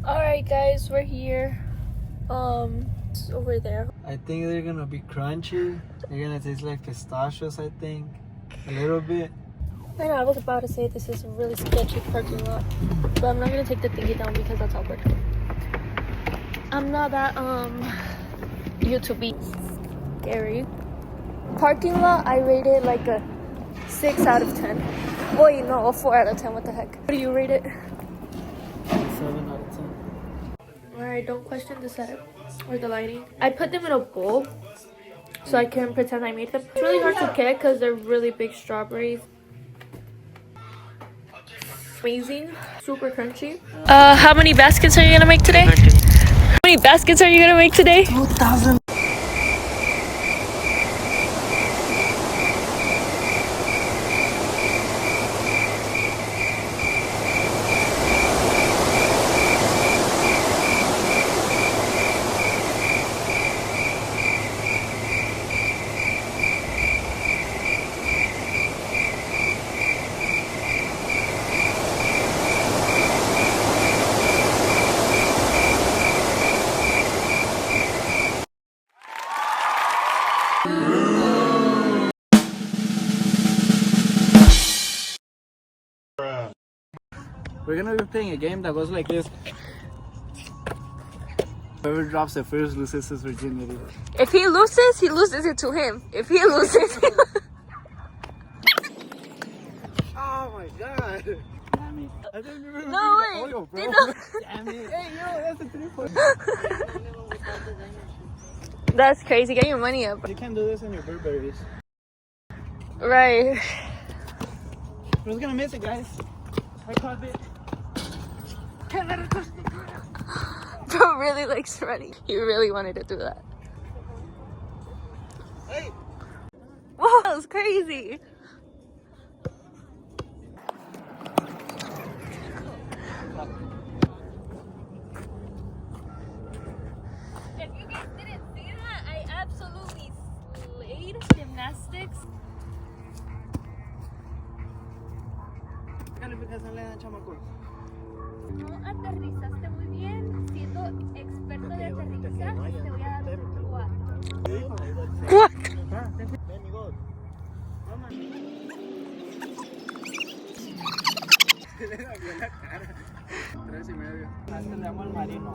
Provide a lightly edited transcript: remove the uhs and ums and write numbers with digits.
Alright guys, we're here. It's over there. I think they're gonna be crunchy. They're gonna taste like pistachios, I think. A little bit. I know, I was about to say this is a really sketchy parking lot. But I'm not gonna take the thingy down because that's awkward. I'm not that YouTube scary. Parking lot, I rated like a 6 out of 10. Wait, no, a 4 out of 10. What the heck? What do you rate it? 7 out of 10. Alright, don't question the setup or the lighting. I put them in a bowl so I can pretend I made them. It's really hard to get because they're really big strawberries. Amazing, super crunchy. How many baskets are you gonna make today? How many baskets are you gonna make today? 2,000. We're gonna be playing a game that goes like this. Whoever drops it first loses his virginity. If he loses it to him. If he loses, Oh my god! Damn it. I didn't remember no the way. oil, bro. Damn it. Hey, yo, that's a 3-point. That's crazy. Get your money up. You can't do this in your Burberrys. Right. Who's gonna miss it, guys? I caught it. Bro really likes running. He really wanted to do that. Hey! Whoa, that was crazy. If you guys didn't see that, I absolutely slayed gymnastics. Calificación le dan, chamaco. No aterrizaste muy bien. Siendo experto de aterrizaje, te voy a dar 4. What? Ven, mi God. Vamos. Le cambió la cara. 3.5. A este le llamo el marino.